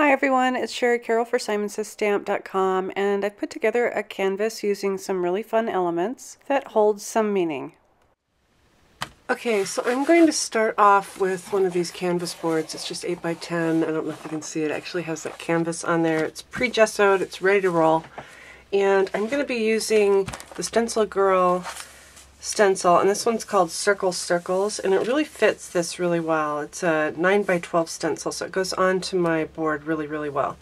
Hi everyone, it's Shari Carroll for SimonsSaysStamp.com, and I've put together a canvas using some really fun elements that hold some meaning. Okay, so I'm going to start off with one of these canvas boards. It's just 8 by 10. I don't know if you can see it. It actually has that canvas on there. It's pre-gessoed, it's ready to roll. And I'm going to be using the Stencil Girl stencil, and this one's called Circle Circles, and it really fits this really well. It's a 9 by 12 stencil, so it goes onto my board really well.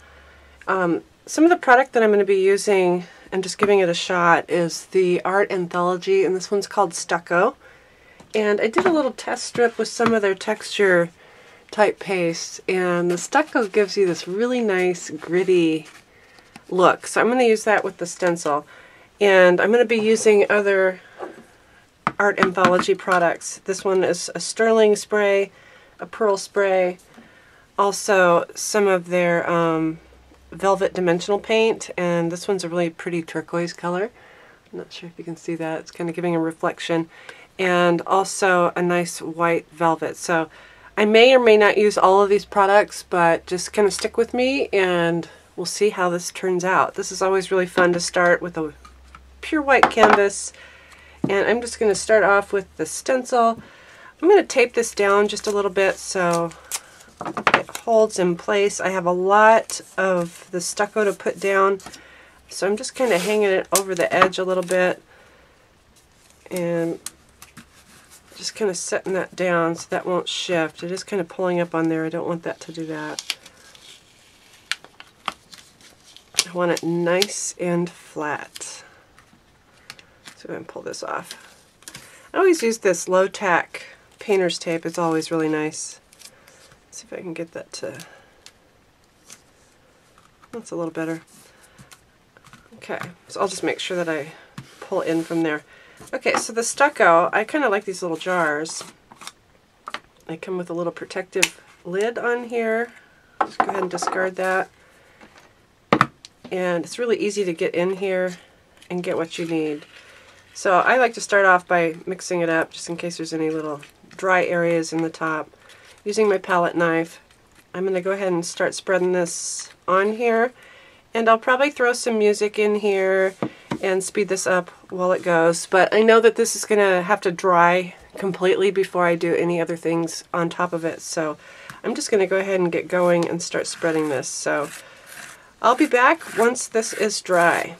Some of the product that I'm going to be using and just giving it a shot is the Art Anthology, and this one's called Stucco. And I did a little test strip with some of their texture type paste, and the stucco gives you this really nice gritty look. So I'm going to use that with the stencil, and I'm going to be using other Art Anthology products. This one is a sterling spray, a pearl spray, also some of their velvet dimensional paint, and this one's a really pretty turquoise color. I'm not sure if you can see that. It's kind of giving a reflection, and also a nice white velvet. So I may or may not use all of these products, but just kind of stick with me and we'll see how this turns out. This is always really fun to start with a pure white canvas. And I'm just going to start off with the stencil. I'm going to tape this down just a little bit so it holds in place. I have a lot of the stucco to put down, so I'm just kind of hanging it over the edge a little bit and just kind of setting that down so that won't shift. It is kind of pulling up on there. I don't want that to do that. I want it nice and flat. So I'm going to pull this off. I always use this low-tack painter's tape. It's always really nice. Let's see if I can get that to... That's a little better. Okay, so I'll just make sure that I pull in from there. Okay, so the stucco, I kind of like these little jars. They come with a little protective lid on here. Just go ahead and discard that. And it's really easy to get in here and get what you need. So I like to start off by mixing it up just in case there's any little dry areas in the top. Using my palette knife, I'm going to go ahead and start spreading this on here. And I'll probably throw some music in here and speed this up while it goes. But I know that this is going to have to dry completely before I do any other things on top of it. So I'm just going to go ahead and get going and start spreading this. So I'll be back once this is dry.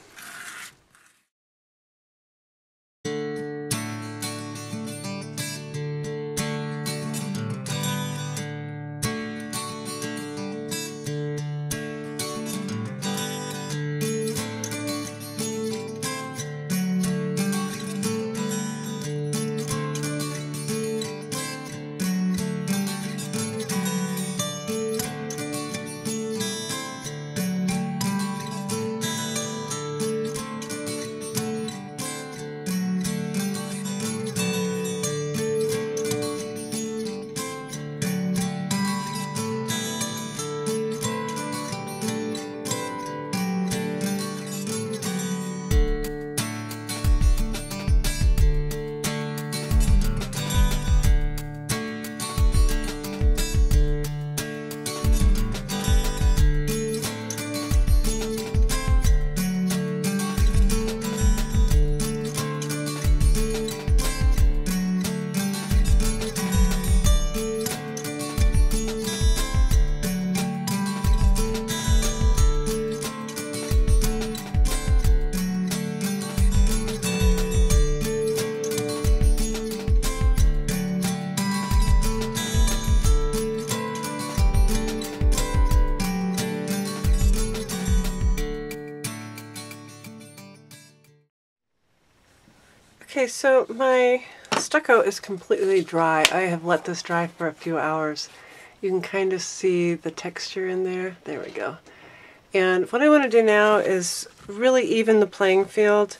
Okay, so my stucco is completely dry. I have let this dry for a few hours. You can kind of see the texture in there. There we go. And what I want to do now is really even the playing field.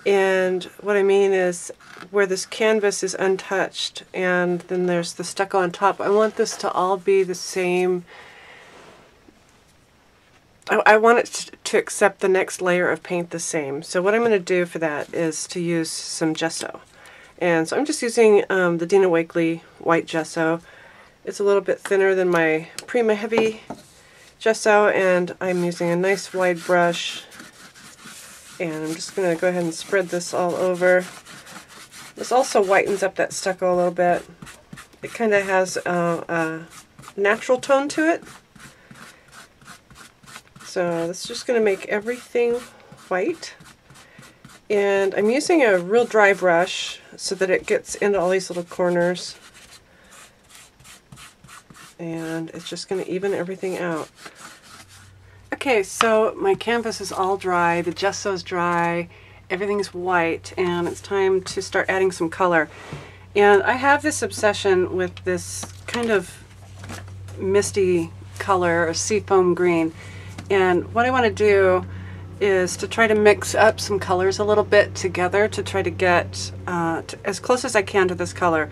And what I mean is where this canvas is untouched and then there's the stucco on top, I want this to all be the same. I want it to accept the next layer of paint the same. So what I'm going to do for that is to use some gesso. And so I'm just using the Dina Wakley white gesso. It's a little bit thinner than my Prima Heavy gesso, and I'm using a nice wide brush, and I'm just going to go ahead and spread this all over. This also whitens up that stucco a little bit. It kind of has a natural tone to it. So this is just going to make everything white. And I'm using a real dry brush so that it gets into all these little corners. And it's just going to even everything out. Okay, so my canvas is all dry, the gesso's dry, everything's white, and it's time to start adding some color. And I have this obsession with this kind of misty color, or seafoam green. And what I want to do is to try to mix up some colors a little bit together to try to get as close as I can to this color.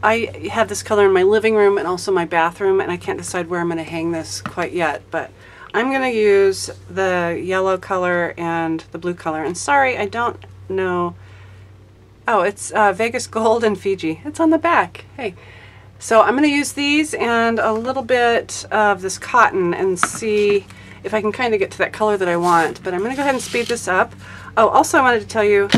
I have this color in my living room and also my bathroom, and I can't decide where I'm going to hang this quite yet, but I'm going to use the yellow color and the blue color. And sorry, I don't know. Oh, it's Vegas Gold and Fiji. It's on the back. Hey. So I'm going to use these and a little bit of this cotton and see if I can kind of get to that color that I want. But I'm going to go ahead and speed this up. Oh, also I wanted to tell you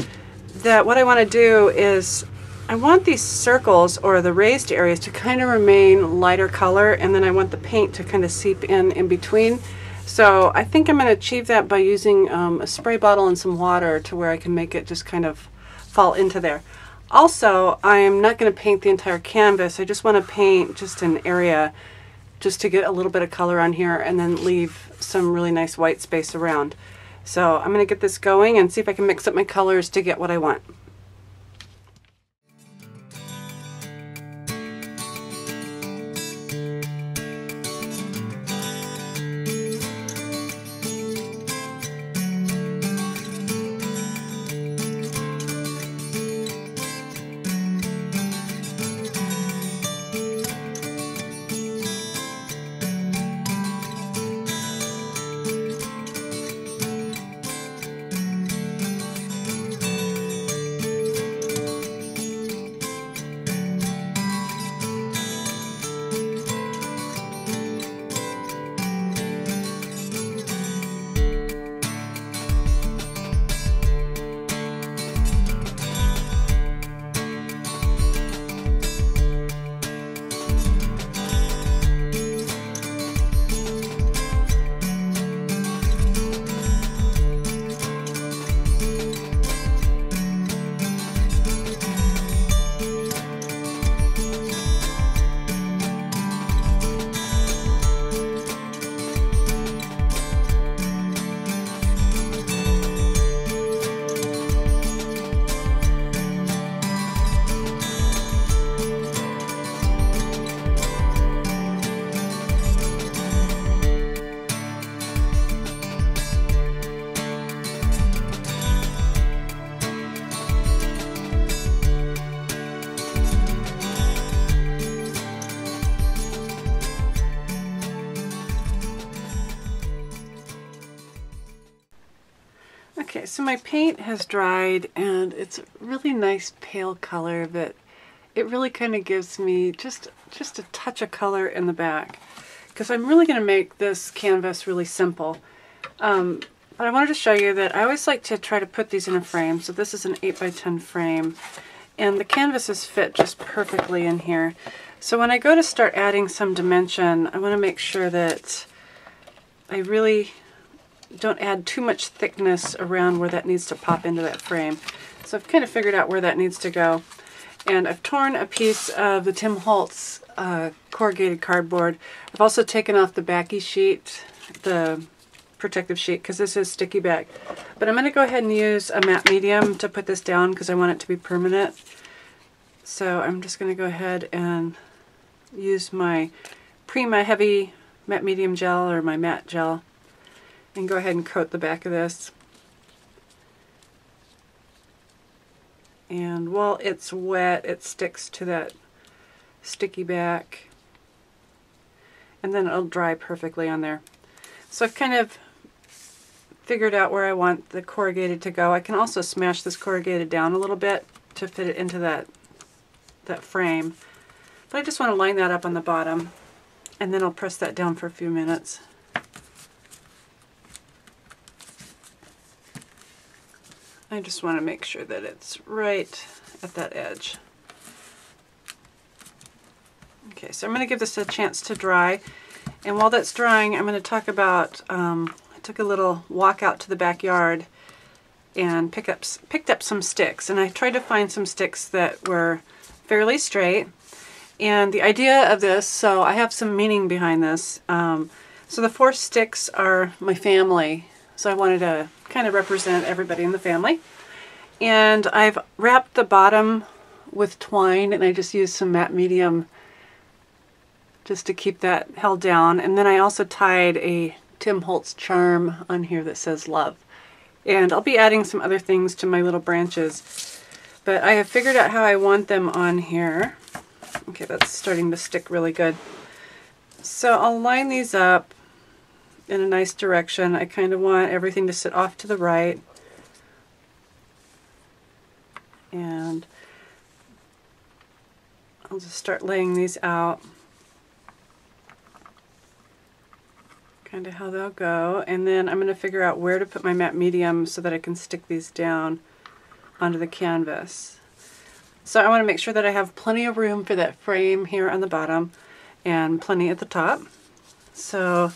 that what I want to do is I want these circles or the raised areas to kind of remain lighter color, and then I want the paint to kind of seep in between. So I think I'm going to achieve that by using a spray bottle and some water to where I can make it just kind of fall into there. Also, I am not going to paint the entire canvas. I just want to paint just an area just to get a little bit of color on here and then leave some really nice white space around. So I'm going to get this going and see if I can mix up my colors to get what I want. Okay, so my paint has dried and it's a really nice pale color, but it really kind of gives me just a touch of color in the back, because I'm really going to make this canvas really simple. But I wanted to show you that I always like to try to put these in a frame. So this is an 8x10 frame, and the canvases fit just perfectly in here. So when I go to start adding some dimension, I want to make sure that I really don't add too much thickness around where that needs to pop into that frame. So I've kind of figured out where that needs to go. And I've torn a piece of the Tim Holtz corrugated cardboard. I've also taken off the backy sheet, the protective sheet, because this is sticky back. But I'm going to go ahead and use a matte medium to put this down because I want it to be permanent. So I'm just going to go ahead and use my Prima Heavy Matte Medium Gel, or my matte gel, and go ahead and coat the back of this. And while it's wet, it sticks to that sticky back, and then it'll dry perfectly on there. So I've kind of figured out where I want the corrugated to go. I can also smash this corrugated down a little bit to fit it into that frame. But I just want to line that up on the bottom, and then I'll press that down for a few minutes. I just want to make sure that it's right at that edge. Okay, so I'm going to give this a chance to dry. And while that's drying, I'm going to talk about, I took a little walk out to the backyard and picked up some sticks. And I tried to find some sticks that were fairly straight. And the idea of this, so I have some meaning behind this. So the 4 sticks are my family. So I wanted to kind of represent everybody in the family. And I've wrapped the bottom with twine, and I just used some matte medium just to keep that held down. And then I also tied a Tim Holtz charm on here that says love. And I'll be adding some other things to my little branches. But I have figured out how I want them on here. Okay, that's starting to stick really good. So I'll line these up in a nice direction. I kind of want everything to sit off to the right. And I'll just start laying these out. Kind of how they'll go. And then I'm going to figure out where to put my matte medium so that I can stick these down onto the canvas. So I want to make sure that I have plenty of room for that frame here on the bottom and plenty at the top. So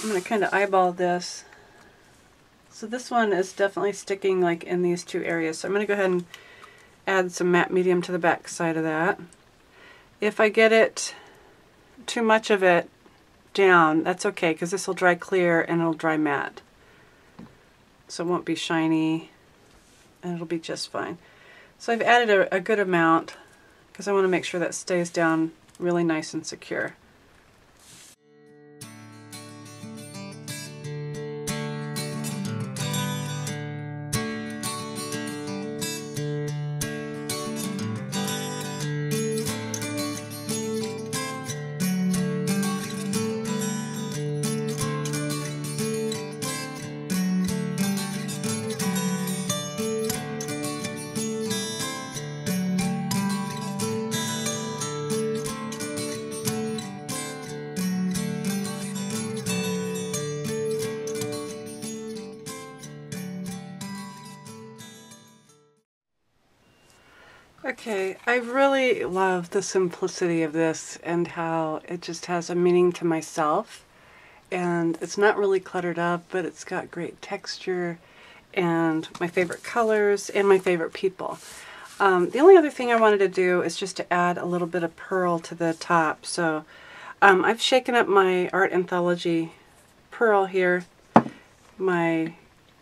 I'm going to kind of eyeball this. So this one is definitely sticking like in these 2 areas. So I'm going to go ahead and add some matte medium to the back side of that. If I get it, too much of it down, that's okay, because this will dry clear and it'll dry matte. So it won't be shiny and it'll be just fine. So I've added a good amount because I want to make sure that stays down really nice and secure. Okay, I really love the simplicity of this and how it just has a meaning to myself. And it's not really cluttered up, but it's got great texture and my favorite colors and my favorite people. The only other thing I wanted to do is just to add a little bit of pearl to the top. So I've shaken up my art anthology pearl here, my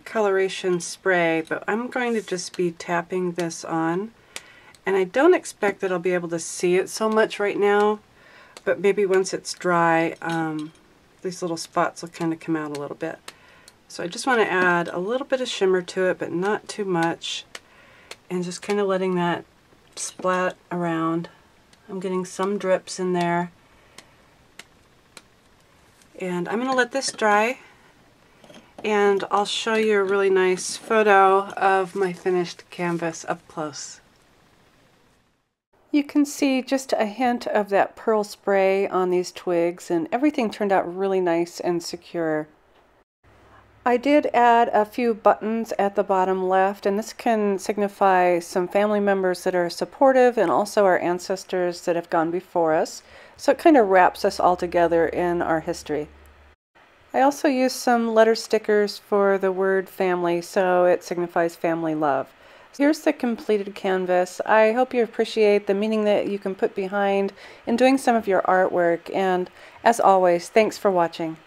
coloration spray, but I'm going to just be tapping this on. And I don't expect that I'll be able to see it so much right now, but maybe once it's dry, these little spots will kind of come out a little bit. So I just want to add a little bit of shimmer to it, but not too much, and just kind of letting that splat around. I'm getting some drips in there. And I'm going to let this dry, and I'll show you a really nice photo of my finished canvas up close. You can see just a hint of that pearl spray on these twigs, and everything turned out really nice and secure. I did add a few buttons at the bottom left, and this can signify some family members that are supportive and also our ancestors that have gone before us. So it kind of wraps us all together in our history. I also used some letter stickers for the word family, so it signifies family love. Here's the completed canvas. I hope you appreciate the meaning that you can put behind in doing some of your artwork, and as always, thanks for watching.